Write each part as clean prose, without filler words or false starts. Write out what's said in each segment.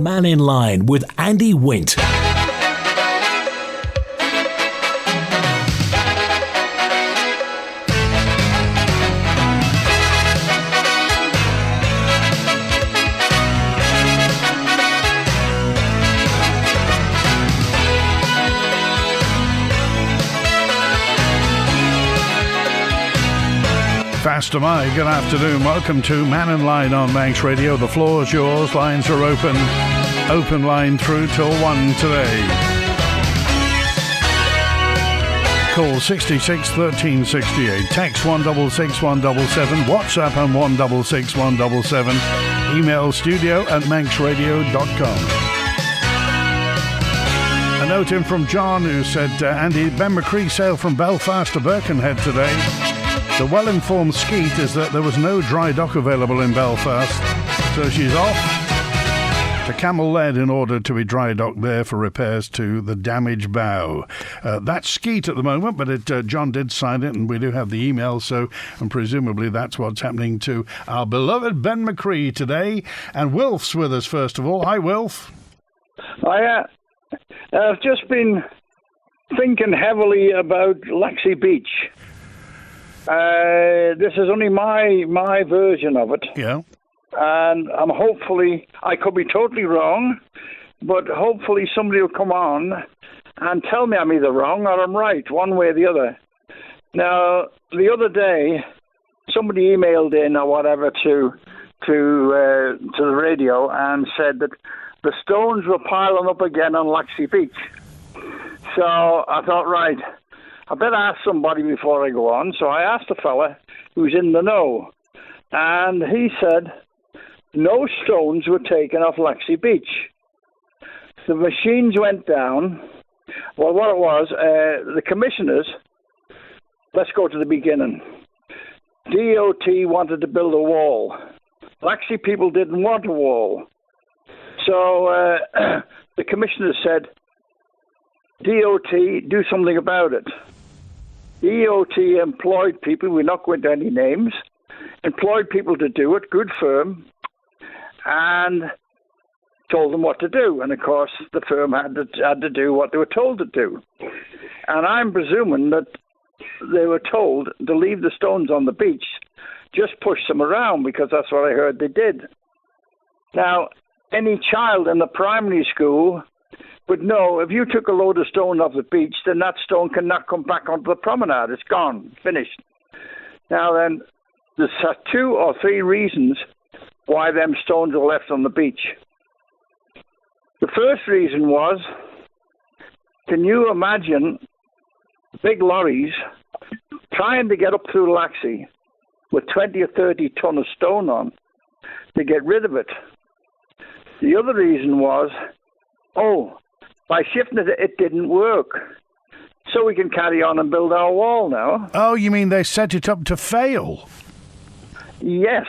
Mannin Line with Andy Wint. Fast am I. Good afternoon. Welcome to Mannin Line on Manx Radio. The floor is yours. Lines are open. Open line through till 1 today. Call 66 1368. Text 166 177. WhatsApp on 166 177. Email studio@manxradio.com. A note in from John who said, Andy, Ben McCree sailed from Belfast to Birkenhead today. The well-informed skeet is that there was no dry dock available in Belfast, so she's off to Camel Lead in order to be dry docked there for repairs to the damaged bow. That's skeet at the moment, but John did sign it, and we do have the email, so and presumably that's what's happening to our beloved Ben McCree today. And Wilf's with us first of all. Hi, Wilf. I've just been thinking heavily about Laxey Beach. This is only my version of it. Yeah. And I could be totally wrong, but hopefully somebody will come on and tell me I'm either wrong or I'm right, one way or the other. Now, the other day, somebody emailed in or whatever to the radio and said that the stones were piling up again on Laxey Beach. So I thought, right, I better ask somebody before I go on. So I asked a fella who's in the know, and he said no stones were taken off Laxey Beach. The machines went down. Well, what it was, the commissioners, let's go to the beginning. DOT wanted to build a wall. Laxey people didn't want a wall. So the commissioners said, DOT, do something about it. DOT employed people, we're not going to any names, employed people to do it, good firm, and told them what to do. And of course, the firm had to do what they were told to do. And I'm presuming that they were told to leave the stones on the beach, just push them around, because that's what I heard they did. Now, any child in the primary school would know if you took a load of stone off the beach, then that stone cannot come back onto the promenade. It's gone, finished. Now then, there's 2 or 3 reasons why them stones were left on the beach. The first reason was, can you imagine big lorries trying to get up through Laxey with 20 or 30 ton of stone on to get rid of it? The other reason was, by shifting it, it didn't work. So we can carry on and build our wall now. Oh, you mean they set it up to fail? Yes.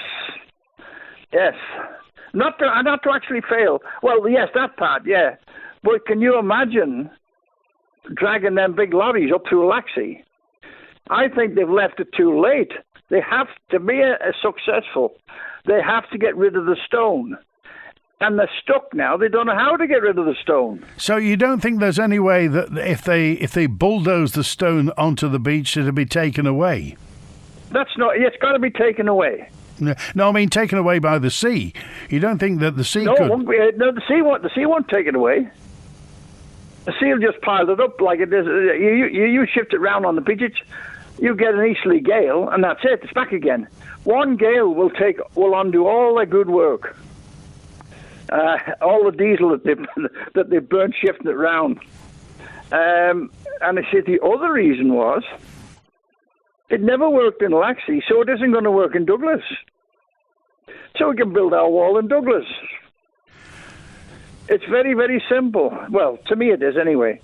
Not to actually fail. Well, yes, that part, yeah. But can you imagine dragging them big lorries up through Laxey? I think they've left it too late. They have to be successful. They have to get rid of the stone. And they're stuck now. They don't know how to get rid of the stone. So you don't think there's any way that if they bulldoze the stone onto the beach, it'll be taken away? It's got to be taken away. No, I mean taken away by the sea. You don't think that the sea could? The sea won't take it away. The sea will just pile it up like it is. You shift it round on the beach. You get an easterly gale, and that's it. It's back again. One gale will undo all their good work. All the diesel that they burnt shifting it round. And I said the other reason was it never worked in Laxey, so it isn't going to work in Douglas. So we can build our wall in Douglas. It's very, very simple. Well, to me it is anyway.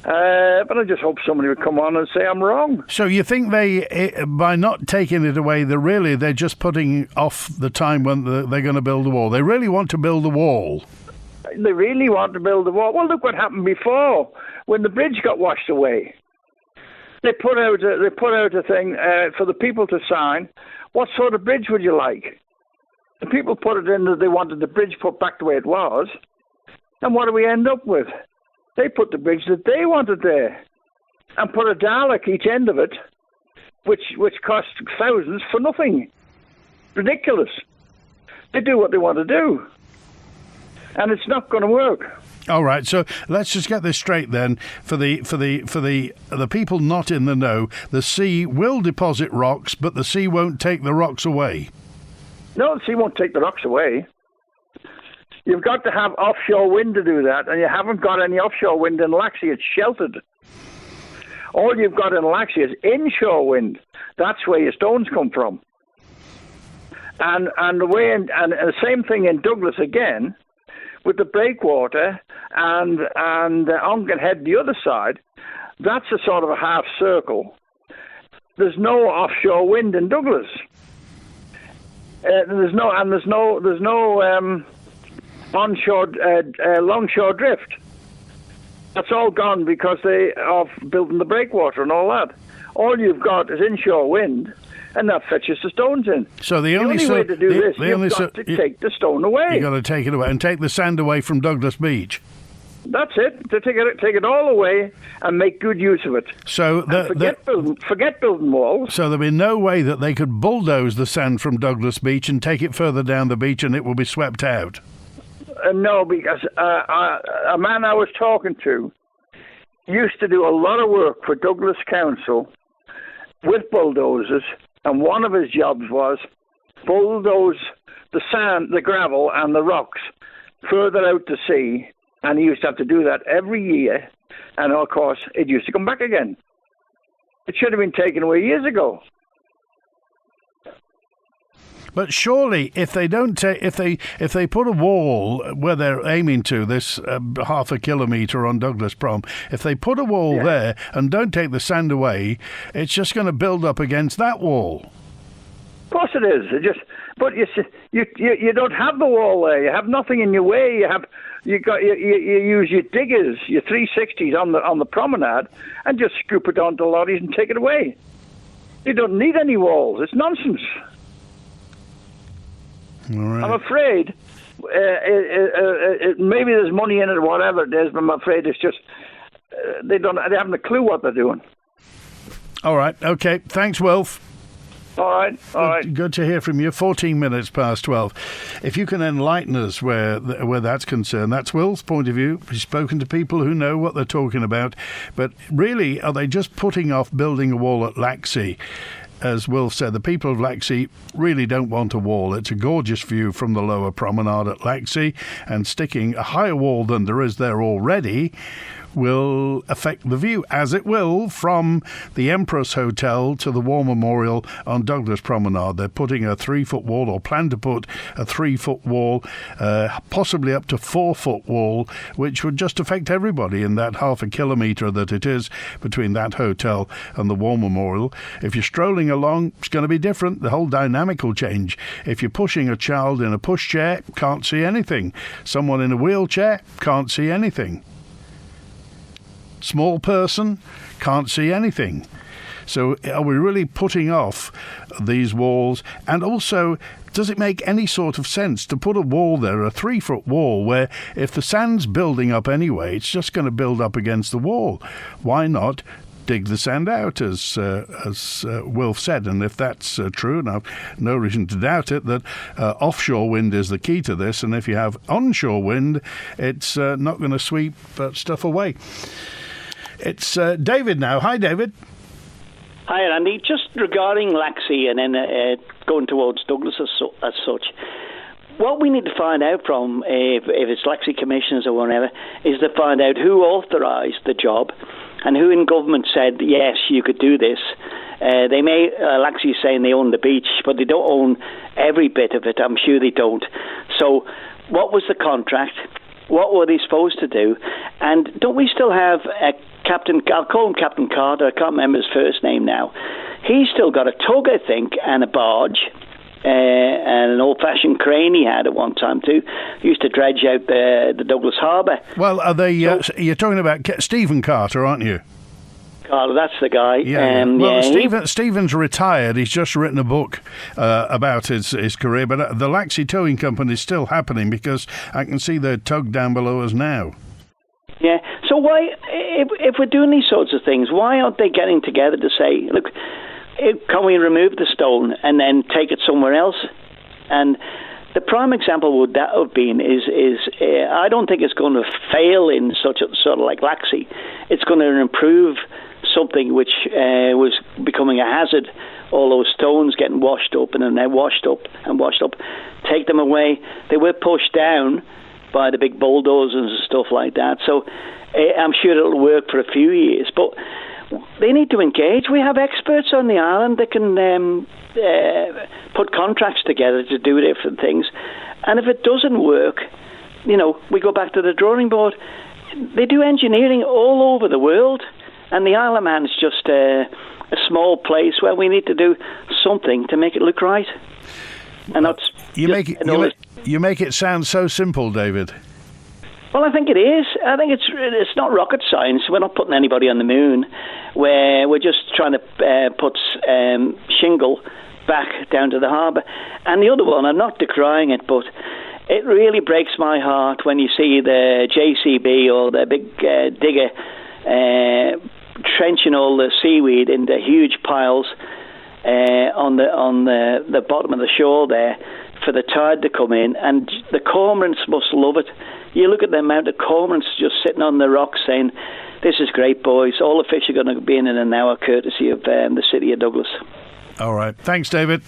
But I just hope somebody would come on and say I'm wrong. So you think by not taking it away, they're just putting off the time when they're going to build the wall? They really want to build the wall. They really want to build the wall. Well, look what happened before when the bridge got washed away. They put out a thing for the people to sign. What sort of bridge would you like? The people put it in that they wanted the bridge put back the way it was. And what do we end up with? They put the bridge that they wanted there and put a Dalek each end of it, which cost thousands for nothing. Ridiculous. They do what they want to do. And it's not going to work. All right, so let's just get this straight then. For the people not in the know, the sea will deposit rocks, but the sea won't take the rocks away. No, the sea won't take the rocks away. You've got to have offshore wind to do that, and you haven't got any offshore wind in Laxey. It's sheltered. All you've got in Laxey is inshore wind. That's where your stones come from. And the same thing in Douglas again, with the breakwater and Onken Head the other side. That's a sort of a half circle. There's no offshore wind in Douglas. There's no onshore longshore drift. That's all gone because they are building the breakwater and all that. All you've got is inshore wind, and that fetches the stones in. So the only way to do this, you've got to take the stone away. You've got to take it away and take the sand away from Douglas Beach. That's it. To take it all away and make good use of it. So forget building walls. So there'll be no way that they could bulldoze the sand from Douglas Beach and take it further down the beach, and it will be swept out. No, because a man I was talking to used to do a lot of work for Douglas Council with bulldozers, and one of his jobs was bulldoze the sand, the gravel, and the rocks further out to sea. And he used to have to do that every year, and of course, it used to come back again. It should have been taken away years ago. But surely, if they don't, if they put a wall where they're aiming to this half a kilometre on Douglas Prom, if they put a wall there and don't take the sand away, it's just going to build up against that wall. Of course it is. But you don't have the wall there. You have nothing in your way. You use your diggers, your 360s on the promenade, and just scoop it onto lorries and take it away. You don't need any walls. It's nonsense. All right. I'm afraid maybe there's money in it or whatever it is, but I'm afraid it's just they haven't a clue what they're doing. All right. Okay. Thanks, Wilf. All right. Good to hear from you. 14 minutes past 12. If you can enlighten us where that's concerned, that's Will's point of view. He's spoken to people who know what they're talking about. But really, are they just putting off building a wall at Laxey? As Will said, the people of Laxey really don't want a wall. It's a gorgeous view from the lower promenade at Laxey, and sticking a higher wall than there is there already will affect the view, as it will from the Empress Hotel to the War Memorial on Douglas Promenade. They're putting a 3-foot wall, or plan to put a 3-foot wall, possibly up to 4-foot wall, which would just affect everybody in that half a kilometre that it is between that hotel and the War Memorial. If you're strolling along, it's going to be different. The whole dynamic will change. If you're pushing a child in a pushchair, can't see anything. Someone in a wheelchair, can't see anything. Small person, can't see anything. So are we really putting off these walls? And also, does it make any sort of sense to put a wall there, a 3-foot wall, where if the sand's building up anyway, it's just going to build up against the wall? Why not dig the sand out, as Wilf said? And if that's true, and I've no reason to doubt it, that offshore wind is the key to this, and if you have onshore wind, it's not going to sweep stuff away. It's David now. Hi, David. Hi, Andy. Just regarding Laxey and then going towards Douglas as such, what we need to find out from, if it's Laxey commissioners or whatever, is to find out who authorised the job and who in government said, yes, you could do this. They may, Laxey saying they own the beach, but they don't own every bit of it. I'm sure they don't. So what was the contract? What were they supposed to do? And don't we still have a Captain, I'll call him Captain Carter, I can't remember his first name now. He's still got a tug, I think, and a barge, and an old-fashioned crane he had at one time too. He used to dredge out the Douglas Harbour. Well, are they? You're talking about Stephen Carter, aren't you? Carter, that's the guy. Stephen's retired. He's just written a book about his career, but the Laxey Towing Company is still happening because I can see their tug down below us now. Yeah, so why, if we're doing these sorts of things, why aren't they getting together to say, look, can we remove the stone and then take it somewhere else? And the prime example would that have been is I don't think it's going to fail in sort of like Laxey. It's going to improve something which was becoming a hazard. All those stones getting washed up and then they're washed up and washed up. Take them away. They were pushed down by the big bulldozers and stuff like that. So I'm sure it'll work for a few years, but they need to engage. We have experts on the island that can put contracts together to do different things. And if it doesn't work, we go back to the drawing board. They do engineering all over the world, and the Isle of Man is just a small place where we need to do something to make it look right. And that's you make it sound so simple, David. Well, I think it is. I think it's not rocket science. We're not putting anybody on the moon. We're just trying to put shingle back down to the harbour. And the other one, I'm not decrying it, but it really breaks my heart when you see the JCB or the big digger trenching all the seaweed into huge piles on the bottom of the shore there for the tide to come in, and the cormorants must love it. You look at the amount of cormorants just sitting on the rocks saying, "This is great, boys. All the fish are going to be in an hour, courtesy of the city of Douglas." All right. Thanks, David.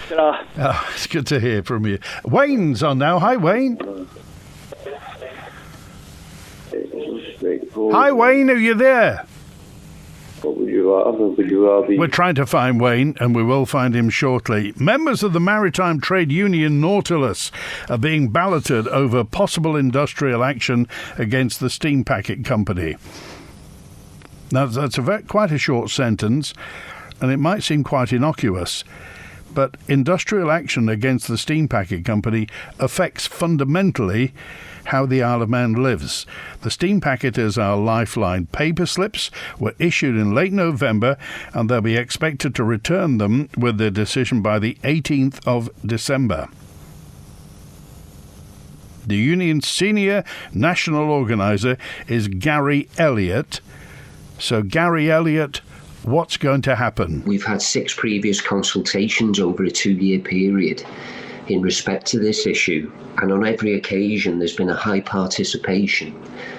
Ta-ra. Oh, it's good to hear from you. Wayne's on now. Hi, Wayne. Hi, Wayne. Are you there? What would you rather? We're trying to find Wayne, and we will find him shortly. Members of the maritime trade union Nautilus are being balloted over possible industrial action against the steam packet company. Now, that's quite a short sentence, and it might seem quite innocuous, but industrial action against the steam packet company affects fundamentally how the Isle of Man lives. The steam packeters, our lifeline. Paper slips were issued in late November, and they'll be expected to return them with their decision by the 18th of December. The union's senior national organiser is Gary Elliott. So, Gary Elliott, what's going to happen? We've had 6 previous consultations over a 2-year period in respect to this issue, and on every occasion there's been a high participation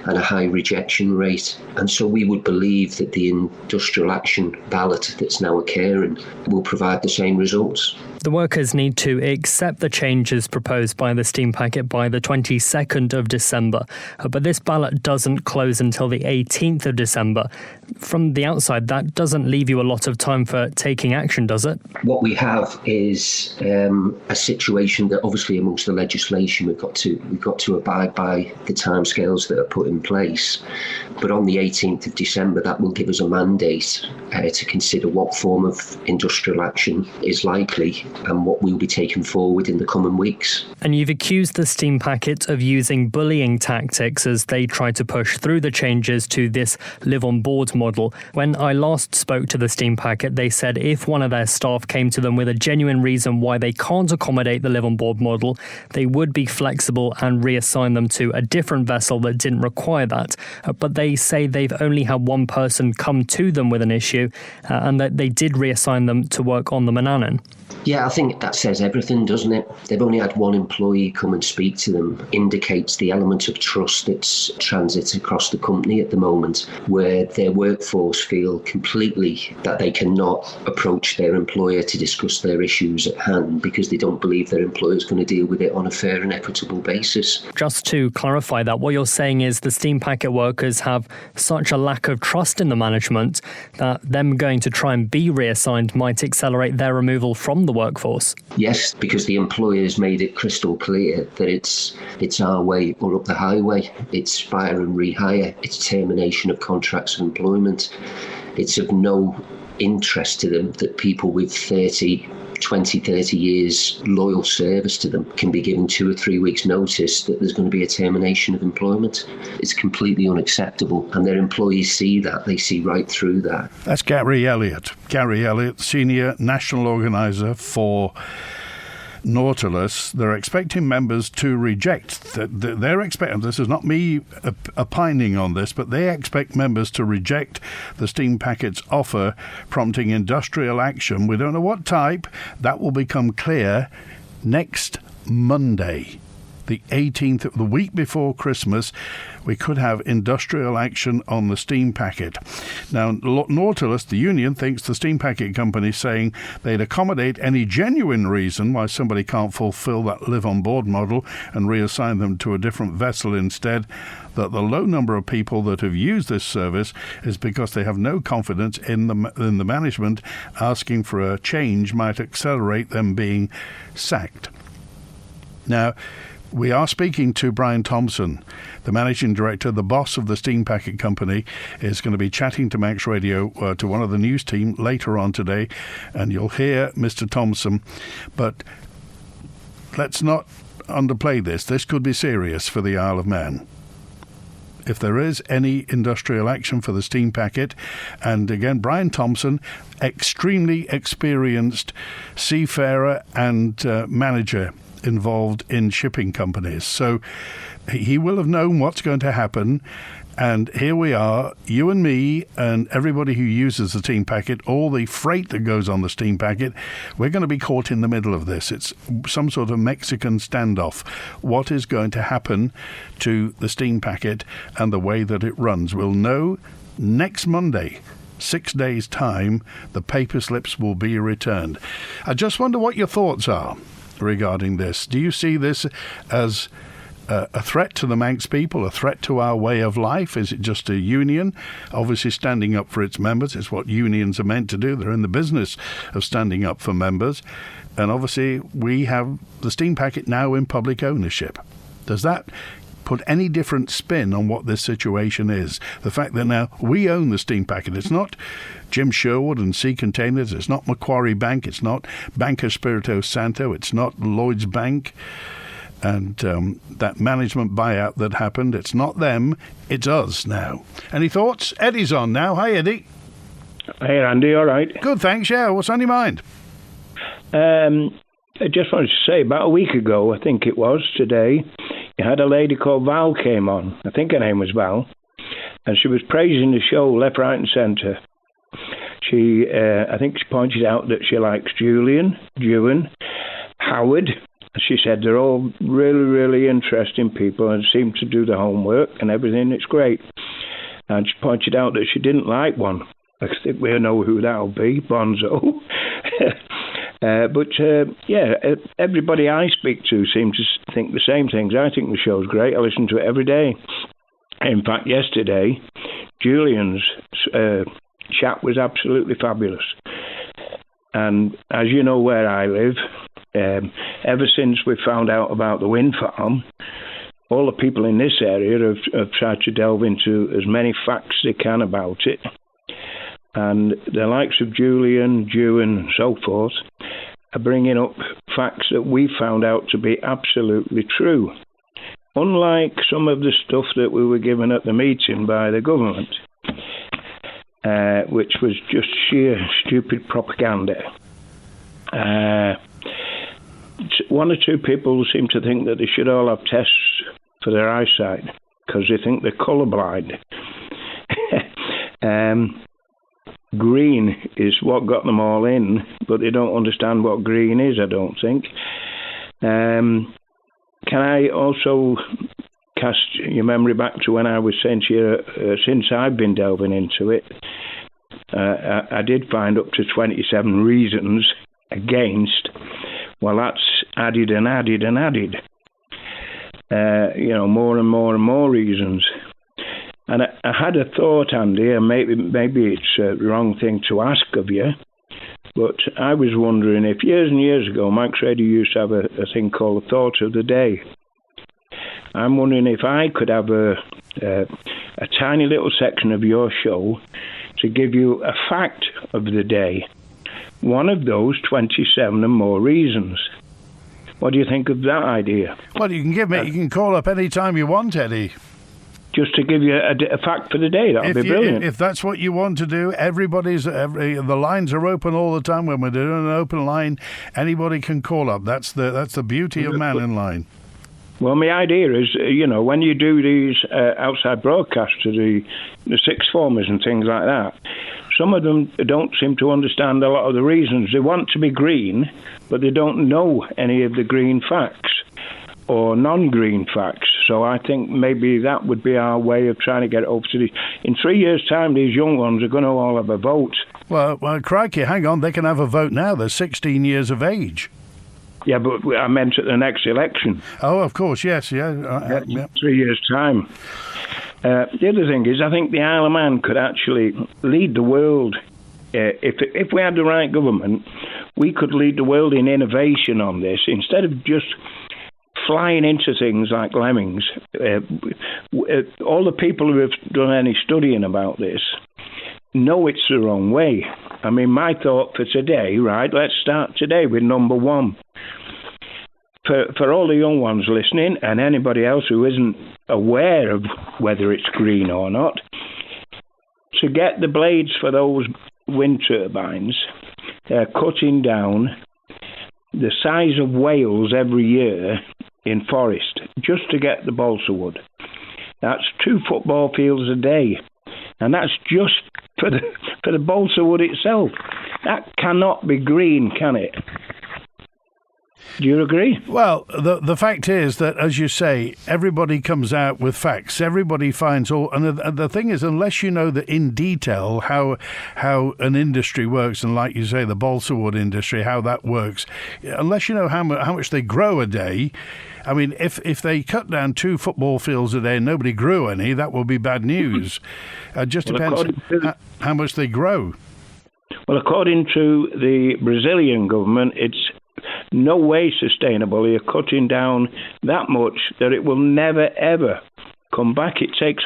and a high rejection rate, and so we would believe that the industrial action ballot that's now occurring will provide the same results. The workers need to accept the changes proposed by the steam packet by the 22nd of December, but this ballot doesn't close until the 18th of December. From the outside, that doesn't leave you a lot of time for taking action, does it? What we have is a situation that obviously amongst the legislation we've got to abide by the timescales that are put in place. But on the 18th of December, that will give us a mandate to consider what form of industrial action is likely and what will be taken forward in the coming weeks. And you've accused the steam packet of using bullying tactics as they try to push through the changes to this live on board model. When I last spoke to the steam packet, they said if one of their staff came to them with a genuine reason why they can't accommodate the live on board model, they would be flexible and reassign them to a different vessel that didn't require that. But they say they've only had one person come to them with an issue and that they did reassign them to work on the Mannin. Yeah, I think that says everything, doesn't it? They've only had one employee come and speak to them. Indicates the element of trust that's transit across the company at the moment, where their workforce feel completely that they cannot approach their employer to discuss their issues at hand because they don't believe their employer is going to deal with it on a fair and equitable basis. Just to clarify that, what you're saying is the steam packet workers have such a lack of trust in the management that them going to try and be reassigned might accelerate their removal from the workforce. Yes, because the employers made it crystal clear that it's our way or up the highway. It's fire and rehire. It's termination of contracts of employment. It's of no interest to them that people with 30 20, 30 years loyal service to them can be given 2 or 3 weeks notice that there's going to be a termination of employment. It's completely unacceptable, and their employees see that. They see right through that. That's Gary Elliott. Gary Elliott, Senior National Organiser for Nautilus. They're expecting members to reject. They're expecting, this is not me opining on this, but they expect members to reject the steam packet's offer, prompting industrial action. We don't know what type. That will become clear next Monday, the 18th, the week before Christmas. We could have industrial action on the steam packet. Now, Nautilus, the union, thinks the steam packet company saying they'd accommodate any genuine reason why somebody can't fulfill that live-on-board model and reassign them to a different vessel instead, that the low number of people that have used this service is because they have no confidence in the management. Asking for a change might accelerate them being sacked. Now, we are speaking to Brian Thompson, the managing director, the boss of the steam packet company, is going to be chatting to Max Radio, to one of the news team later on today, and you'll hear Mr. Thompson. But let's not underplay this. This could be serious for the Isle of Man. If there is any industrial action for the steam packet, and again, Brian Thompson, extremely experienced seafarer and manager involved in shipping companies. So he will have known what's going to happen. And here we are, you and me and everybody who uses the steam packet, all the freight that goes on the steam packet, we're going to be caught in the middle of this. It's some sort of Mexican standoff. What is going to happen to the steam packet and the way that it runs? We'll know next Monday. 6 days' time, the paper slips will be returned. I just wonder what your thoughts are regarding this. Do you see this as a threat to the Manx people, a threat to our way of life? Is it just a union obviously standing up for its members? It's what unions are meant to do. They're in the business of standing up for members. And obviously we have the steam packet now in public ownership. Does that put any different spin on what this situation is? The fact that now we own the steam packet. It's not Jim Sherwood and Sea Containers. It's not Macquarie Bank. It's not Banco Espirito Santo. It's not Lloyds Bank and that management buyout that happened. It's not them. It's us now. Any thoughts? Eddie's on now. Hi, Eddie. Hey, Andy. All right. Good, thanks. Yeah, what's on your mind? I just wanted to say, about a week ago, I think it was today, you had a lady called Val came on. I think her name was Val. And she was praising the show left, right and centre. I think she pointed out that she likes Julian, Howard. She said they're all really, really interesting people and seem to do the homework and everything. It's great. And she pointed out that she didn't like one. I think we know who that'll be, Bonzo. But everybody I speak to seems to think the same things. I think the show's great. I listen to it every day. In fact, yesterday, Julian's chat was absolutely fabulous. And as you know where I live, ever since we found out about the wind farm, all the people in this area have tried to delve into as many facts they can about it. And the likes of Julian, and so forth are bringing up facts that we found out to be absolutely true. Unlike some of the stuff that we were given at the meeting by the government, which was just sheer stupid propaganda. One or two people seem to think that they should all have tests for their eyesight because they think they're colourblind. Green is what got them all in, but they don't understand what green is, I don't think. Can I also cast your memory back to when I was saying to you, since I've been delving into it, I did find up to 27 reasons against. Well, that's added and added and added. More and more and more reasons. And I had a thought, Andy, and maybe it's a wrong thing to ask of you, but I was wondering if years and years ago, Max Radio used to have a thing called the Thought of the Day. I'm wondering if I could have a tiny little section of your show to give you a fact of the day, one of those 27 and more reasons. What do you think of that idea? Well, you can call up any time you want, Eddie. Just to give you a fact for the day, that would be brilliant. If that's what you want to do, the lines are open all the time. When we're doing an open line, anybody can call up. That's the beauty of Mannin Line. Well, my idea is, when you do these outside broadcasts to the sixth formers and things like that, some of them don't seem to understand a lot of the reasons. They want to be green, but they don't know any of the green facts or non-green facts. So I think maybe that would be our way of trying to get it over to in 3 years' time, these young ones are going to all have a vote. Well, crikey, hang on, they can have a vote now. They're 16 years of age. Yeah, but I meant at the next election. Oh, of course, yes, yeah. 3 years' time. The other thing is, I think the Isle of Man could actually lead the world. If we had the right government, we could lead the world in innovation on this. Instead of just flying into things like lemmings, all the people who have done any studying about this know it's the wrong way. I mean, my thought for today, right, let's start today with number one. For all the young ones listening and anybody else who isn't aware of whether it's green or not, to get the blades for those wind turbines, they're cutting down the size of Wales every year in forest just to get the balsa wood. That's 2 football fields a day, and that's just for the balsa wood itself. That cannot be green, can it? Do you agree? Well, the fact is that, as you say, everybody comes out with facts. Everybody finds all... And the thing is, unless you know that in detail how an industry works, and like you say, the balsa wood industry, how that works, unless you know how much they grow a day... I mean, if they cut down 2 football fields a day and nobody grew any, that will be bad news. It just depends how much they grow. Well, according to the Brazilian government, it's no way sustainable. You're cutting down that much that it will never, ever come back. It takes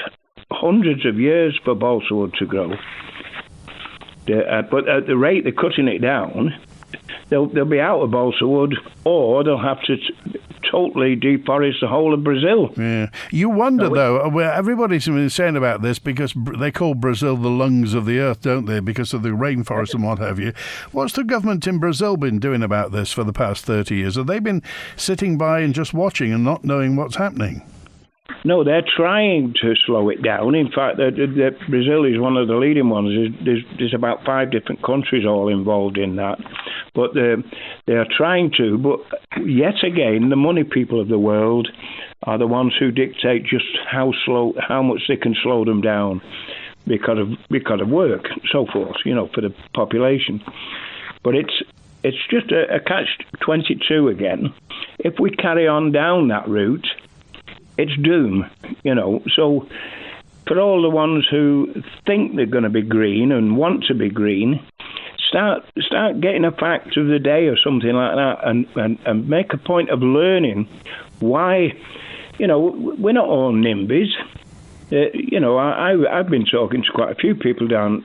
hundreds of years for balsa wood to grow. But at the rate they're cutting it down, they'll be out of balsa wood, or they'll have to totally deforest the whole of Brazil. Yeah. You wonder, though, where everybody's been saying about this, because they call Brazil the lungs of the earth, don't they, because of the rainforest and what have you. What's the government in Brazil been doing about this for the past 30 years? Have they been sitting by and just watching and not knowing what's happening? No, they're trying to slow it down. In fact, Brazil is one of the leading ones. There's about 5 different countries all involved in that. But they are trying to. But yet again, the money people of the world are the ones who dictate just how much they can slow them down because of work and so forth, for the population. But it's just a catch-22 again. If we carry on down that route, it's doom, So for all the ones who think they're going to be green and want to be green, start getting a fact of the day or something like that, and make a point of learning why. We're not all NIMBYs. I've been talking to quite a few people down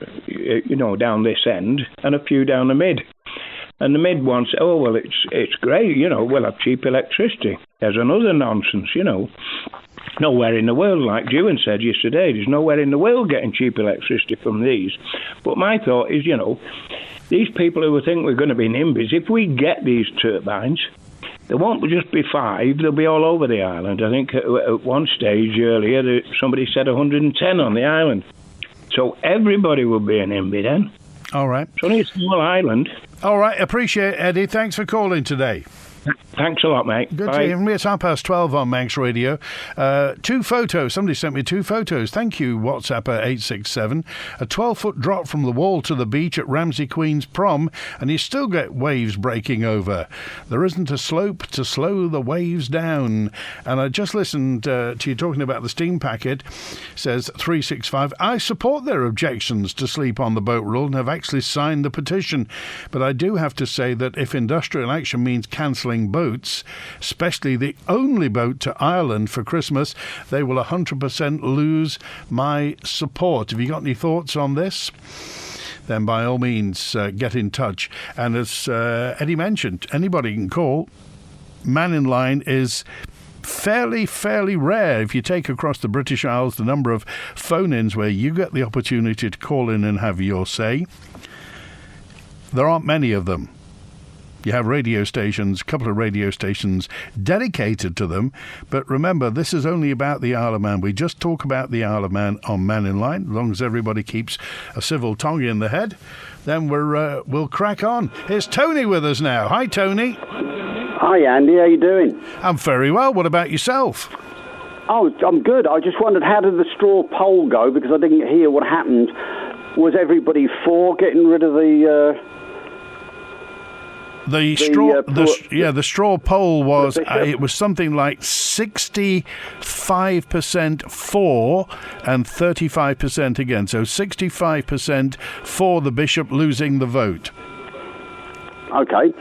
this end and a few down the mid. And the mid one said, oh, well, it's great, we'll have cheap electricity. There's another nonsense, Nowhere in the world, like Ewan said yesterday, there's nowhere in the world getting cheap electricity from these. But my thought is, these people who think we're going to be NIMBYs, if we get these turbines, there won't just be 5, they'll be all over the island. I think at one stage earlier, somebody said 110 on the island. So everybody will be an NIMBY then. All right. It's only a small island. All right, appreciate it, Eddie. Thanks for calling today. Thanks a lot, mate. Good to hear from you. It's 12:30 on Manx Radio. 2 photos. Somebody sent me 2 photos. Thank you, WhatsApper 867. A 12-foot drop from the wall to the beach at Ramsey Queen's Prom, and you still get waves breaking over. There isn't a slope to slow the waves down. And I just listened to you talking about the steam packet. Says 365. I support their objections to sleep on the boat rule and have actually signed the petition. But I do have to say that if industrial action means cancelling boats, especially the only boat to Ireland for Christmas, they will 100% lose my support. Have you got any thoughts on this? then by all means get in touch. And as Eddie mentioned, anybody can call. Mannin Line is fairly rare. If you take across the British Isles the number of phone-ins where you get the opportunity to call in and have your say, there aren't many of them. You have radio stations, a couple of radio stations dedicated to them. But remember, this is only about the Isle of Man. We just talk about the Isle of Man on Mannin Line. As long as everybody keeps a civil tongue in the head, then we'll crack on. Here's Tony with us now. Hi, Tony. Hi, Andy. How you doing? I'm very well. What about yourself? Oh, I'm good. I just wondered, how did the straw poll go? Because I didn't hear what happened. Was everybody for getting rid of the straw poll was it was something like 65% for and 35% against. So 65% for the bishop losing the vote. Okay.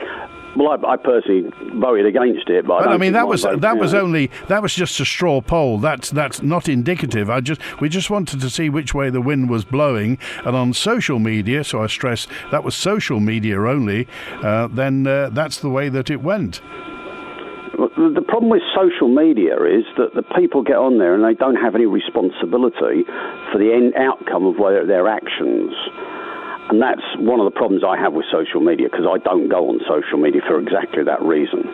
Well, I personally voted against it, but I mean that was just a straw poll. That's not indicative. We just wanted to see which way the wind was blowing, and on social media, so I stress that was social media only. Then that's the way that it went. The problem with social media is that the people get on there and they don't have any responsibility for the end outcome of their actions. And that's one of the problems I have with social media, because I don't go on social media for exactly that reason.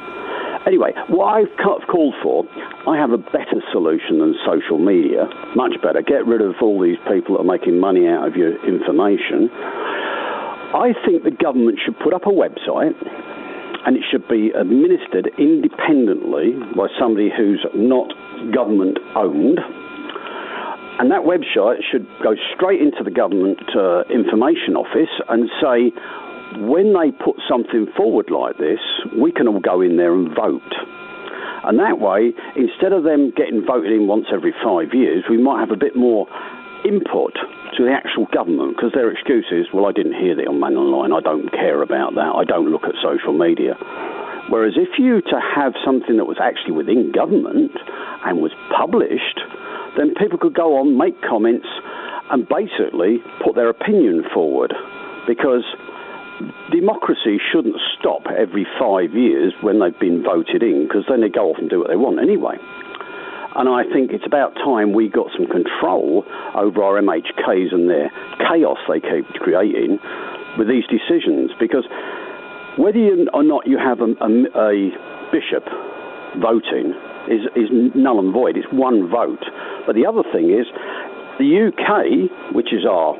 Anyway, what I've called for, I have a better solution than social media, much better. Get rid of all these people that are making money out of your information. I think the government should put up a website, and it should be administered independently by somebody who's not government-owned. And that website should go straight into the government information office and say, when they put something forward like this, we can all go in there and vote. And that way, instead of them getting voted in once every 5 years, we might have a bit more input to the actual government, because their excuse is, well, I didn't hear that on Mannin Line, I don't care about that, I don't look at social media. Whereas if you to have something that was actually within government and was published, then people could go on, make comments, and basically put their opinion forward. Because democracy shouldn't stop every 5 years when they've been voted in, because then they go off and do what they want anyway. And I think it's about time we got some control over our MHKs and their chaos they keep creating with these decisions. Because whether or not you have a bishop voting is null and void. It's one vote. But the other thing is, the UK, which is our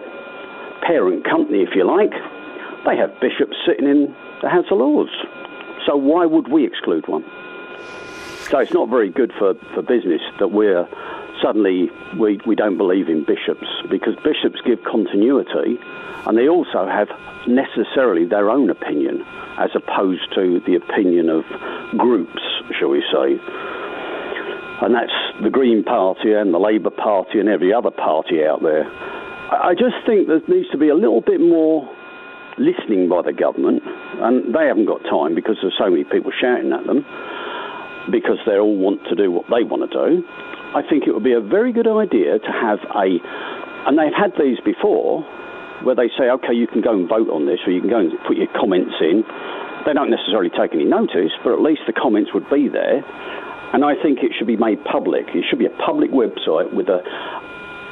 parent company, if you like, they have bishops sitting in the House of Lords. So why would we exclude one? So it's not very good for business that we're suddenly, we don't believe in bishops, because bishops give continuity, and they also have necessarily their own opinion, as opposed to the opinion of groups, shall we say. And that's the Green Party and the Labour Party and every other party out there. I just think there needs to be a little bit more listening by the government, and they haven't got time because there's so many people shouting at them, because they all want to do what they want to do. I think it would be a very good idea to have and they've had these before, where they say, OK, you can go and vote on this, or you can go and put your comments in. They don't necessarily take any notice, but at least the comments would be there. And I think it should be made public. It should be a public website with a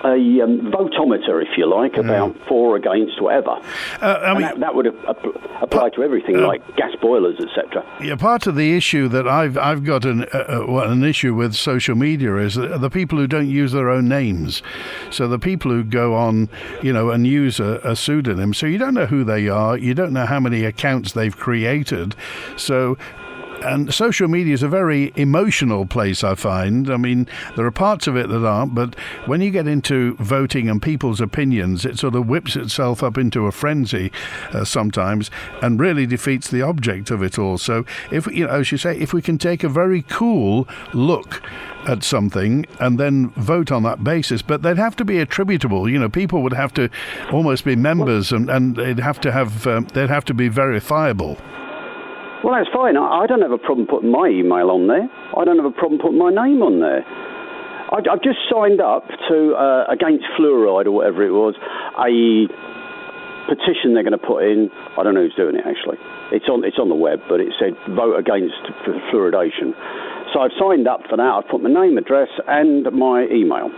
votometer, if you like, about for, against, whatever. That would apply to everything, like gas boilers, etc. Yeah, part of the issue that I've got an issue with social media is the people who don't use their own names. So the people who go on, and use a pseudonym, so you don't know who they are, you don't know how many accounts they've created. So. And social media is a very emotional place, I find. I mean, there are parts of it that aren't, but when you get into voting and people's opinions, it sort of whips itself up into a frenzy sometimes, and really defeats the object of it all. So, if as you say, if we can take a very cool look at something and then vote on that basis, but they'd have to be attributable. People would have to almost be members, and they'd have to be verifiable. Well, that's fine. I don't have a problem putting my email on there. I don't have a problem putting my name on there. I've just signed up to, against fluoride or whatever it was, petition they're going to put in. I don't know who's doing it, actually. It's on the web, but it said vote against fluoridation. So I've signed up for that. I've put my name, address, and my email.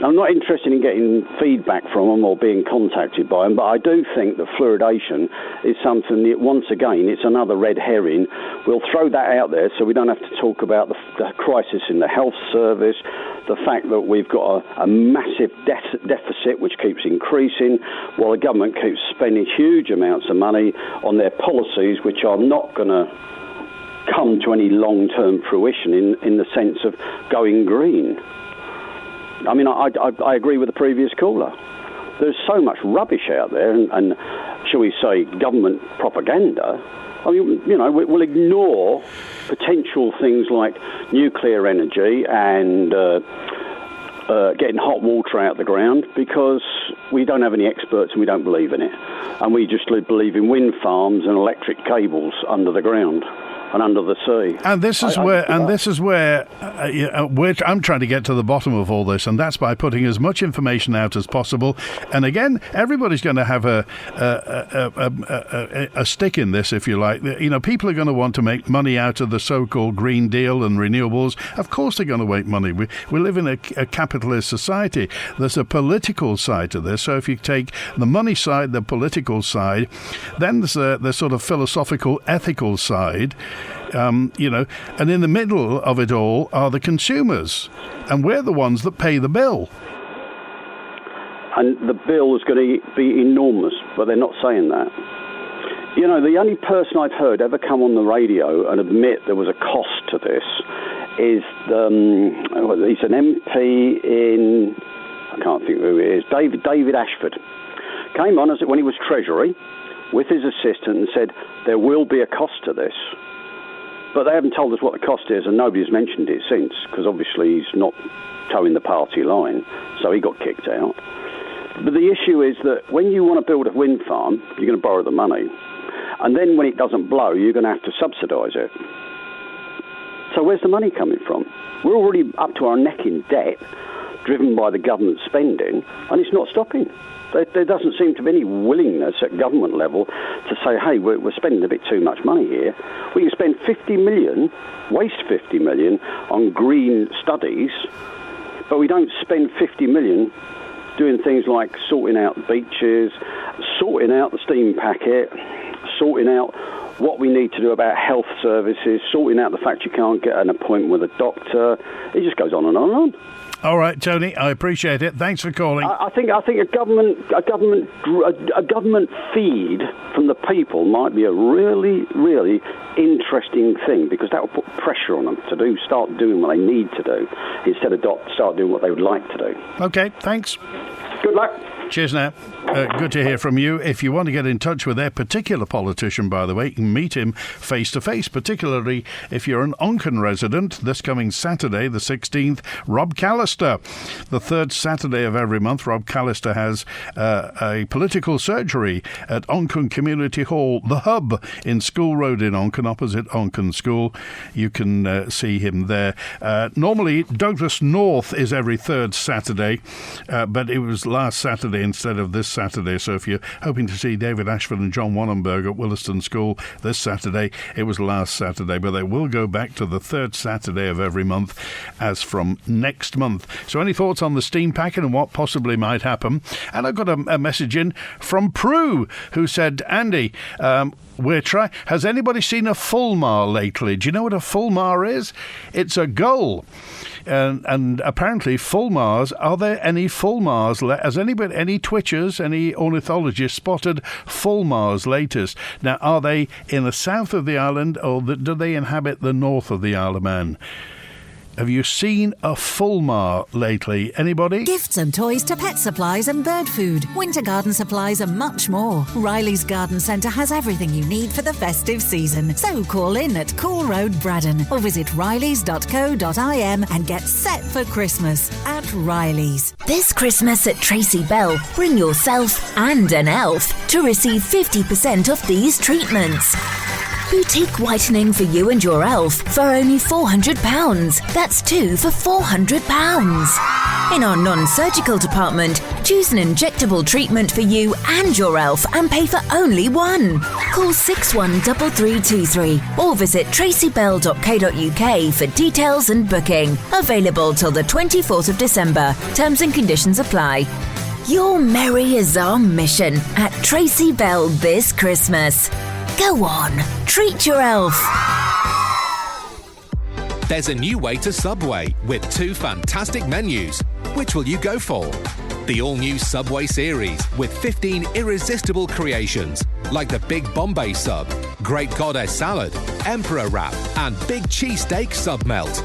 I'm not interested in getting feedback from them or being contacted by them, but I do think that fluoridation is something that, once again, it's another red herring. We'll throw that out there so we don't have to talk about the crisis in the health service, the fact that we've got a massive deficit which keeps increasing, while the government keeps spending huge amounts of money on their policies which are not going to come to any long-term fruition in the sense of going green. I mean, I agree with the previous caller. There's so much rubbish out there, and shall we say, government propaganda. I mean, you know, we'll ignore potential things like nuclear energy and getting hot water out of the ground because we don't have any experts and we don't believe in it. And we just believe in wind farms and electric cables under the ground and under the sea. And this is where I'm trying to get to the bottom of all this, and that's by putting as much information out as possible. And again, everybody's going to have a stick in this, if you like. You know, people are going to want to make money out of the so-called Green Deal and renewables. Of course they're going to make money. We live in a capitalist society. There's a political side to this. So if you take the money side, the political side, then there's the sort of philosophical, ethical side. You know, and in the middle of it all are the consumers, and we're the ones that pay the bill. And the bill is going to be enormous, but they're not saying that. You know, the only person I've heard ever come on the radio and admit there was a cost to this is he's an MP in, I can't think who it is, David Ashford. Came on when he was Treasury with his assistant and said there will be a cost to this. But they haven't told us what the cost is, and nobody's mentioned it since, because obviously he's not towing the party line, so he got kicked out. But the issue is that when you want to build a wind farm, you're going to borrow the money. And then when it doesn't blow, you're going to have to subsidise it. So where's the money coming from? We're already up to our neck in debt, driven by the government spending, and it's not stopping. There doesn't seem to be any willingness at government level to say, hey, we're spending a bit too much money here. We can spend 50 million, waste 50 million on green studies, but we don't spend 50 million doing things like sorting out beaches, sorting out the steam packet, sorting out what we need to do about health services, sorting out the fact you can't get an appointment with a doctor. It just goes on and on and on. All right, Tony, I appreciate it. Thanks for calling. I think a government feed from the people might be a really, really interesting thing, because that will put pressure on them to start doing what they need to do instead of start doing what they would like to do. Okay, thanks. Good luck. Cheers now. Good to hear from you. If you want to get in touch with their particular politician, by the way, you can meet him face to face, particularly if you're an Onchan resident. This coming Saturday, the 16th, Rob Callister. The third Saturday of every month, Rob Callister has a political surgery at Onchan Community Hall, the Hub, in School Road in Onchan, opposite Onchan School. You can see him there. Normally, Douglas North is every third Saturday, but it was last Saturday instead of this Saturday. So if you're hoping to see David Ashford and John Wannenberg at Williston School this Saturday, it was last Saturday, but they will go back to the third Saturday of every month as from next month. So any thoughts on the steam packet and what possibly might happen? And I've got a message in from Prue, who said, Andy, has anybody seen a fulmar lately? Do you know what a fulmar is? It's a gull. And apparently fulmars, are there any fulmars? Has anybody, any twitchers, any ornithologists spotted fulmars latest? Now, are they in the south of the island, or do they inhabit the north of the Isle of Man? Have you seen a fulmar lately? Anybody? Gifts and toys to pet supplies and bird food, winter garden supplies and much more. Riley's Garden Centre has everything you need for the festive season. So call in at Cool Road, Braddon, or visit rileys.co.im and get set for Christmas at Riley's. This Christmas at Tracy Bell, bring yourself and an elf to receive 50% off these treatments. Boutique whitening for you and your elf for only £400. That's 2 for £400. In our non-surgical department, Choose an injectable treatment for you and your elf and pay for only one. Call 613323 or visit tracybell.co.uk for details and booking. Available till the 24th of December. Terms and conditions apply. Your merry is our mission at Tracy Bell this Christmas. Go on, treat your elf. There's a new way to Subway with 2 fantastic menus. Which will you go for? The all-new Subway series with 15 irresistible creations like the Big Bombay Sub, Great Goddess Salad, Emperor Wrap and Big Cheesesteak Sub Melt.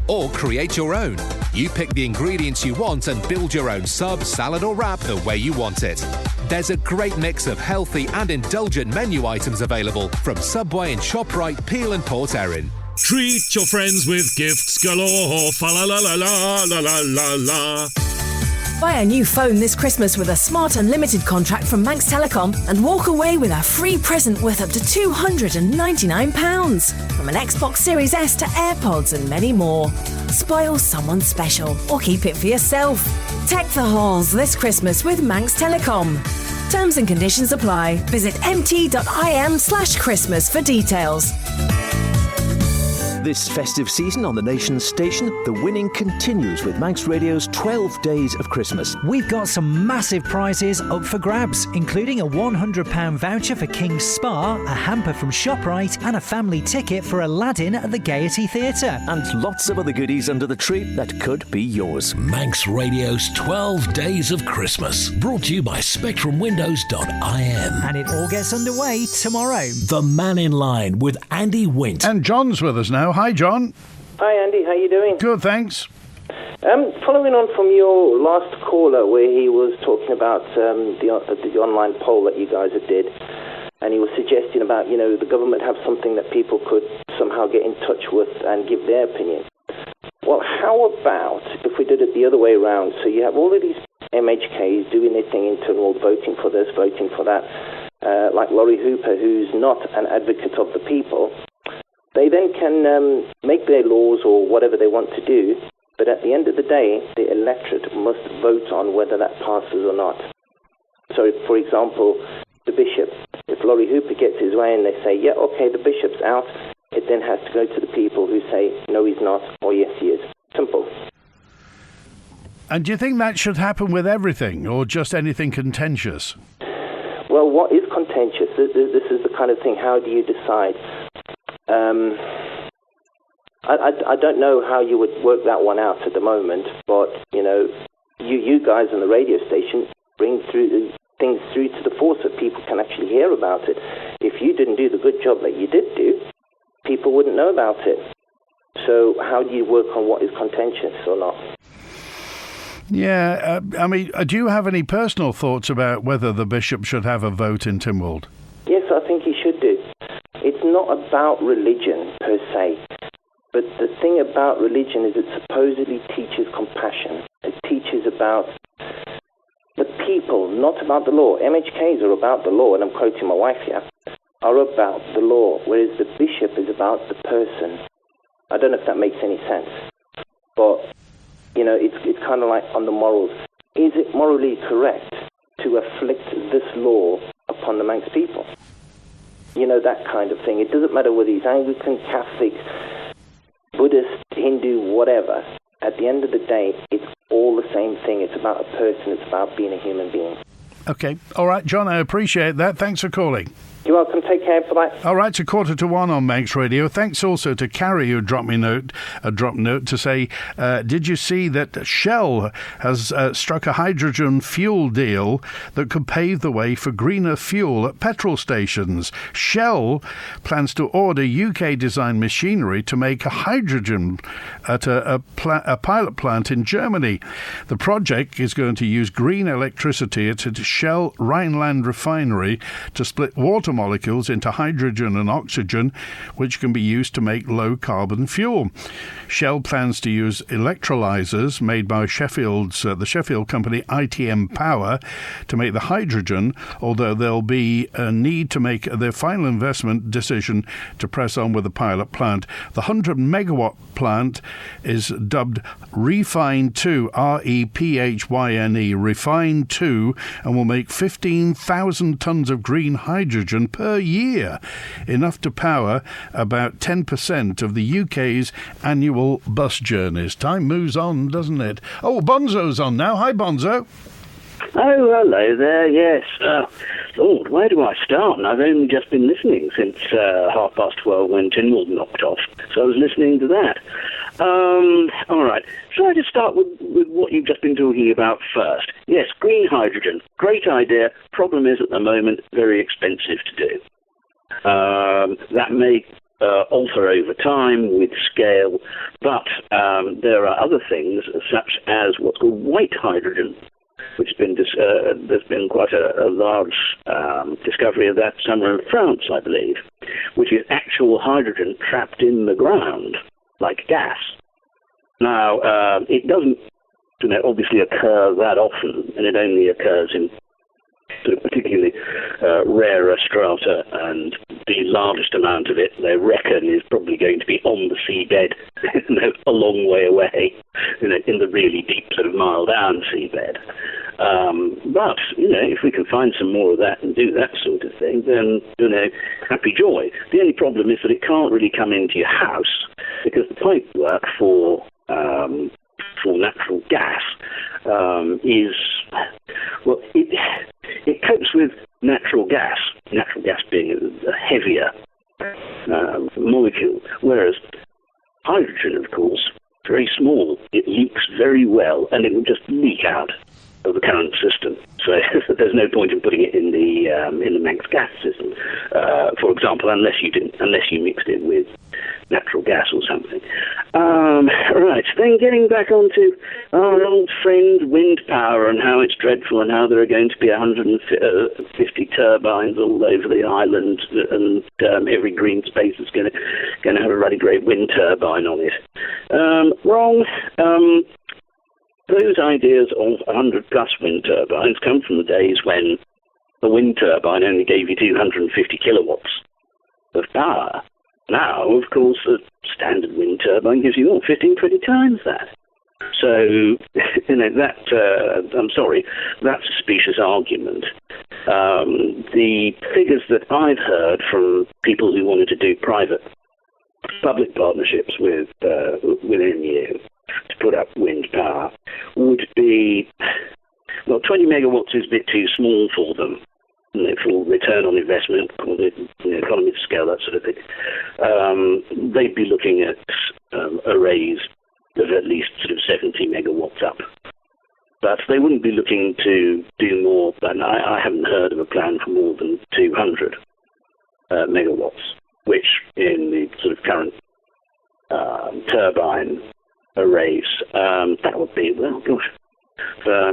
Or create your own. You pick the ingredients you want and build your own sub, salad or wrap the way you want it. There's a great mix of healthy and indulgent menu items available from Subway and ShopRite, Peel and Port Erin. Treat your friends with gifts galore. Fa la la la la la la la la. Buy a new phone this Christmas with a Smart Unlimited contract from Manx Telecom and walk away with a free present worth up to £299. From an Xbox Series S to AirPods and many more. Spoil someone special or keep it for yourself. Tech the halls this Christmas with Manx Telecom. Terms and conditions apply. Visit mt.im/Christmas for details. This festive season on the nation's station, the winning continues with Manx Radio's 12 Days of Christmas. We've got some massive prizes up for grabs, including a £100 voucher for King's Spa, a hamper from ShopRite and a family ticket for Aladdin at the Gaiety Theatre. And lots of other goodies under the tree that could be yours. Manx Radio's 12 Days of Christmas. Brought to you by SpectrumWindows.im. And it all gets underway tomorrow. The Mannin Line with Andy Wint. And John's with us now. Hi, John. Hi, Andy. How you doing? Good, thanks. Following on from your last caller, where he was talking about the online poll that you guys did, and he was suggesting about, the government have something that people could somehow get in touch with and give their opinion. Well, how about if we did it the other way around? So you have all of these MHKs doing their thing internal, voting for this, voting for that, like Laurie Hooper, who's not an advocate of the people. They then can make their laws or whatever they want to do, but at the end of the day, the electorate must vote on whether that passes or not. So, for example, the bishop, if Laurie Hooper gets his way and they say, yeah, okay, the bishop's out, it then has to go to the people who say, no, he's not, or yes, he is. Simple. And do you think that should happen with everything, or just anything contentious? Well, what is contentious? This is the kind of thing, how do you decide? I don't know how you would work that one out at the moment, but, you guys on the radio station bring things through to the fore so people can actually hear about it. If you didn't do the good job that you did do, people wouldn't know about it. So how do you work on what is contentious or not? Yeah, do you have any personal thoughts about whether the bishop should have a vote in Tynwald? Yes, I think he should do. It's not about religion per se, but the thing about religion is it supposedly teaches compassion. It teaches about the people, not about the law. MHKs are about the law, and I'm quoting my wife here, are about the law, whereas the bishop is about the person. I don't know if that makes any sense, but, it's kind of like on the morals. Is it morally correct to afflict this law upon the Manx people? That kind of thing. It doesn't matter whether he's Anglican, Catholic, Buddhist, Hindu, whatever. At the end of the day, it's all the same thing. It's about a person. It's about being a human being. Okay. All right, John, I appreciate that. Thanks for calling. You're welcome. Take care. Bye-bye. All right, it's 1:45 on Manx Radio. Thanks also to Carrie, who dropped me a drop note to say, did you see that Shell has struck a hydrogen fuel deal that could pave the way for greener fuel at petrol stations? Shell plans to order UK-designed machinery to make a hydrogen at a pilot plant in Germany. The project is going to use green electricity at a Shell Rhineland refinery to split water molecules into hydrogen and oxygen, which can be used to make low-carbon fuel. Shell plans to use electrolyzers made by the Sheffield company ITM Power to make the hydrogen, although there'll be a need to make their final investment decision to press on with the pilot plant. The 100-megawatt plant is dubbed Refine 2, REPHYNE, Refine 2, and will make 15,000 tonnes of green hydrogen per year, enough to power about 10% of the UK's annual bus journeys. Time moves on, doesn't it? Oh, Bonzo's on now. Hi, Bonzo. Oh, hello there, yes. Lord, where do I start? And I've only just been listening since 12:30 when Tynwald knocked off. So I was listening to that. All right. Shall I just start with what you've just been talking about first? Yes, green hydrogen. Great idea. Problem is, at the moment, very expensive to do. That may alter over time with scale, but there are other things, such as what's called white hydrogen, which has been there's been quite a large discovery of that somewhere in France, I believe, which is actual hydrogen trapped in the ground, like gas. Now, it doesn't obviously occur that often, and it only occurs in sort of particularly rarer strata, and the largest amount of it, they reckon, is probably going to be on the seabed, a long way away, in the really deep sort of mile down seabed. But, if we can find some more of that and do that sort of thing, then, happy joy. The only problem is that it can't really come into your house, because the pipework for natural gas is, well, it copes with natural gas being a heavier molecule, whereas hydrogen, of course, very small. It leaks very well, and it will just leak out of the current system. So there's no point in putting it in the Manx gas system, for example, unless you mixed it with natural gas or something. Right, then getting back onto our old friend wind power and how it's dreadful and how there are going to be 150 turbines all over the island, and every green space is going to have a really great wind turbine on it. Wrong. Those ideas of 100-plus wind turbines come from the days when the wind turbine only gave you 250 kilowatts of power. Now, of course, a standard wind turbine gives you 15, 20 times that. So, I'm sorry, that's a specious argument. The figures that I've heard from people who wanted to do public partnerships with NU to put up wind power would be, 20 megawatts is a bit too small for them. For return on investment, economy of scale, that sort of thing. They'd be looking at arrays of at least sort of 70 megawatts up. But they wouldn't be looking to do more than, I haven't heard of a plan for more than 200 megawatts, which in the sort of current turbine arrays, that would be,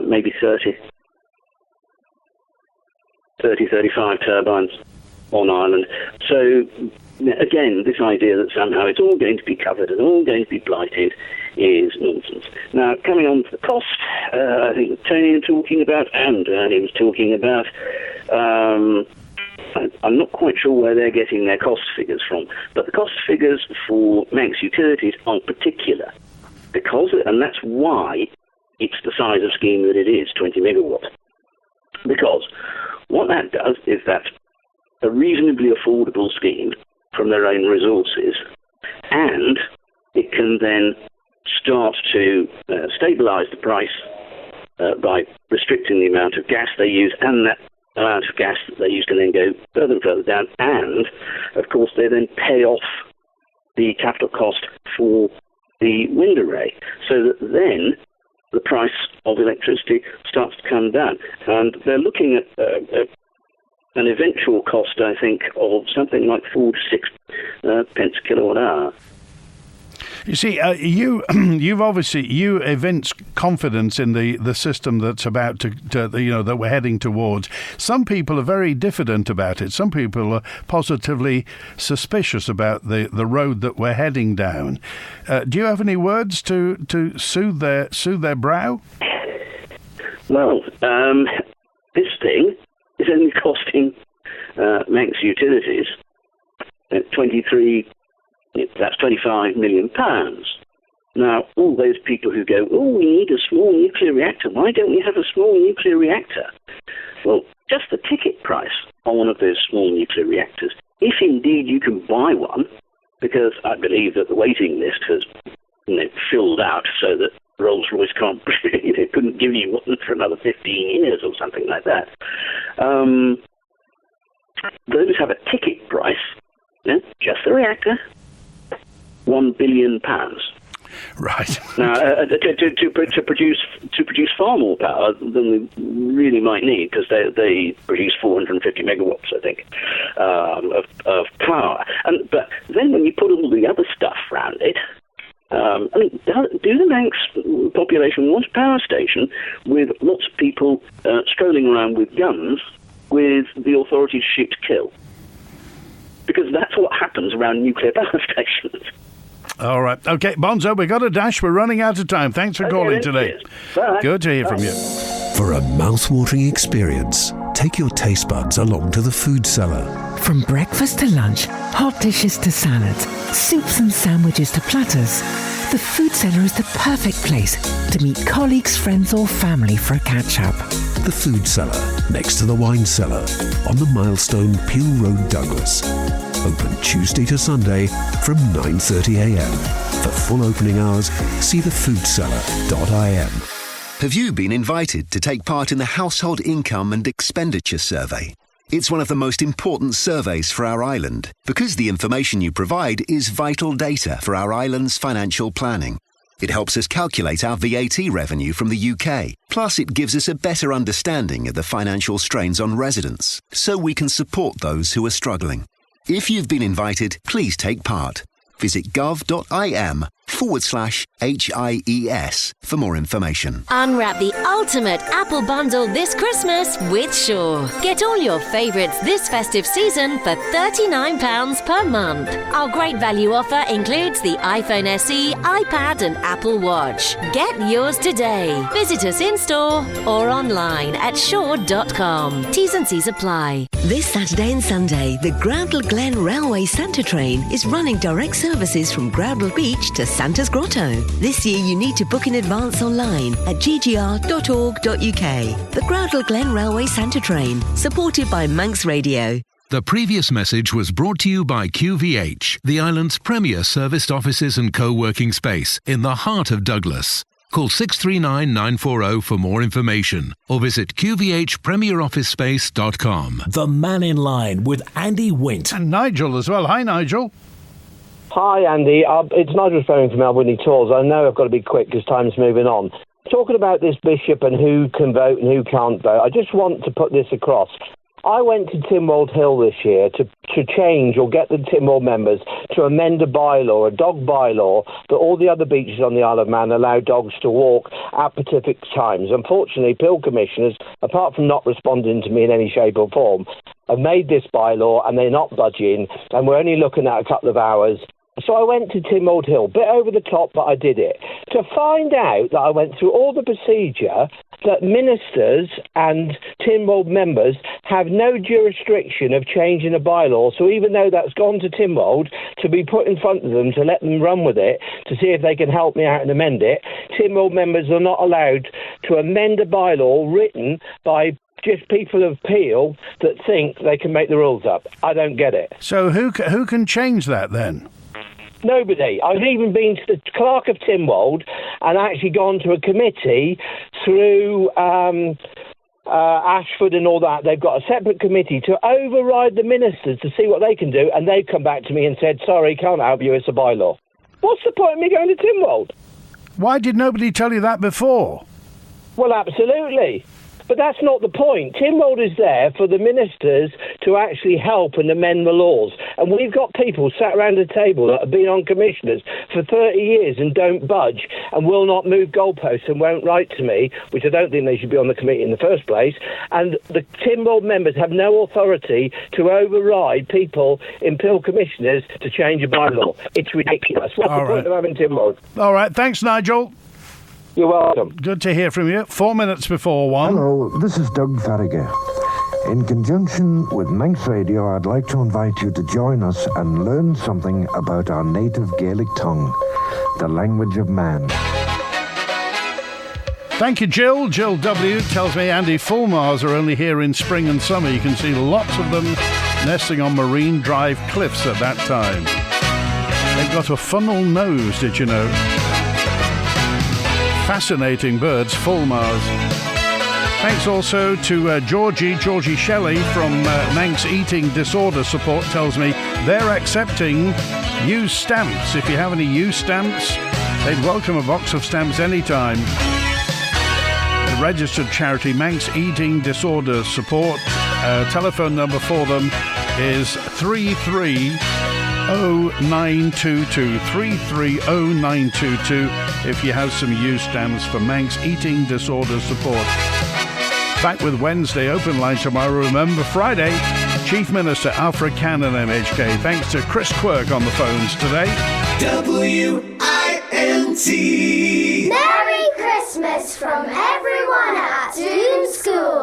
maybe 35 turbines on island. So, again, this idea that somehow it's all going to be covered and all going to be blighted is nonsense. Now, coming on to the cost, I think Tony was talking about, and Ernie was talking about, I'm not quite sure where they're getting their cost figures from, but the cost figures for Manx Utilities are particular, and that's why it's the size of scheme that it is, 20 megawatt. Because what that does is that's a reasonably affordable scheme from their own resources, and it can then start to stabilise the price by restricting the amount of gas they use, and that amount of gas that they use can then go further and further down, and, of course, they then pay off the capital cost for the wind array, so that then the price of electricity starts to come down. And they're looking at an eventual cost, I think, of something like 4 to 6 pence a kilowatt hour. You see, you've obviously evince confidence in the system that's about to that we're heading towards. Some people are very diffident about it. Some people are positively suspicious about the road that we're heading down. Do you have any words to soothe their brow? Well, this thing is only costing Manx Utilities that's £25 million. Now, all those people who go, we need a small nuclear reactor. Why don't we have a small nuclear reactor? Well, just the ticket price on one of those small nuclear reactors, if indeed you can buy one, because I believe that the waiting list has filled out so that Rolls-Royce couldn't give you one for another 15 years or something like that. Those have a ticket price, just the reactor, £1 billion. Right. Now, to produce far more power than we really might need, because they produce 450 megawatts, I think, of power. But then when you put all the other stuff around it, do the Manx population want a power station with lots of people strolling around with guns with the authorities shoot to kill? Because that's what happens around nuclear power stations. All right. Okay, Bonzo, we got a dash. We're running out of time. Thanks for calling today. Bye. Good to hear from you. For a mouth-watering experience, take your taste buds along to the food cellar. From breakfast to lunch, hot dishes to salads, soups and sandwiches to platters, the food cellar is the perfect place to meet colleagues, friends or family for a catch-up. The food cellar, next to the wine cellar, on the Milestone, Peel Road, Douglas. Open Tuesday to Sunday from 9:30am. For full opening hours, see thefoodcellar.im. Have you been invited to take part in the Household Income and Expenditure Survey? It's one of the most important surveys for our island because the information you provide is vital data for our island's financial planning. It helps us calculate our VAT revenue from the UK. Plus, it gives us a better understanding of the financial strains on residents, so we can support those who are struggling. If you've been invited, please take part. Visit gov.im/HIES for more information. Unwrap the ultimate Apple bundle this Christmas with Shaw. Get all your favourites this festive season for £39 per month. Our great value offer includes the iPhone SE, iPad and Apple Watch. Get yours today. Visit us in store or online at shaw.com. T's and C's apply. This Saturday and Sunday, the Groudle Glen Railway Santa train is running direct services from Groudle Beach to Santa's Grotto. This year you need to book in advance online at ggr.org.uk. The Groudle Glen Railway Santa train, supported by Manx Radio. The previous message was brought to you by QVH, the island's premier serviced offices and co-working space in the heart of Douglas. Call 639 940 for more information or visit qvhpremierofficespace.com. The Mannin Line with Andy Wint. And Nigel as well. Hi, Nigel. Hi, Andy. It's Nigel phoning from Albany Tours. I know I've got to be quick because time's moving on. Talking about this bishop and who can vote and who can't vote, I just want to put this across. I went to Tynwald Hill this year to change or get the Tynwald members to amend a bylaw, a dog bylaw, that all the other beaches on the Isle of Man allow dogs to walk at specific times. Unfortunately, Peel commissioners, apart from not responding to me in any shape or form, have made this bylaw and they're not budging, and we're only looking at a couple of hours. So I went to Tynwald Hill, bit over the top, but I did it, to find out that I went through all the procedure that ministers and Tynwald members have no jurisdiction of changing a bylaw. So even though that's gone to Tynwald to be put in front of them to let them run with it, to see if they can help me out and amend it, Tynwald members are not allowed to amend a bylaw written by just people of Peel that think they can make the rules up. I don't get it. So who can change that then? Nobody. I've even been to the clerk of Tynwald and actually gone to a committee through Ashford and all that. They've got a separate committee to override the ministers to see what they can do, and they've come back to me and said, sorry, can't help you, it's a bylaw. What's the point of me going to Tynwald? Why did nobody tell you that before? Well, absolutely. But that's not the point. Tynwald is there for the ministers to actually help and amend the laws. And we've got people sat around a table that have been on commissioners for 30 years and don't budge and will not move goalposts and won't write to me, which I don't think they should be on the committee in the first place. And the Tynwald members have no authority to override people in Peel commissioners to change a bylaw. It's ridiculous. What's the point of having Tynwald? All right, thanks, Nigel. You're welcome. Good to hear from you. 4 minutes before 1. Hello, this is Doug Farragher. In conjunction with Manx Radio, I'd like to invite you to join us and learn something about our native Gaelic tongue, the language of man. Thank you, Jill. Jill W. tells me Andy, fulmars are only here in spring and summer. You can see lots of them nesting on Marine Drive cliffs at that time. They've got a funnel nose, did you know? Fascinating birds, fulmars. Thanks also to Georgie Shelley from Manx Eating Disorder Support tells me they're accepting used stamps. If you have any used stamps, they'd welcome a box of stamps anytime. The registered charity Manx Eating Disorder Support, telephone number for them is 330922, 330922 if you have some used stamps for Manx Eating Disorder Support. Back with Wednesday Open Line tomorrow. Remember, Friday, Chief Minister Alfred Cannon MHK. Thanks to Chris Quirk on the phones today. WINT. Merry Christmas from everyone at Doom School.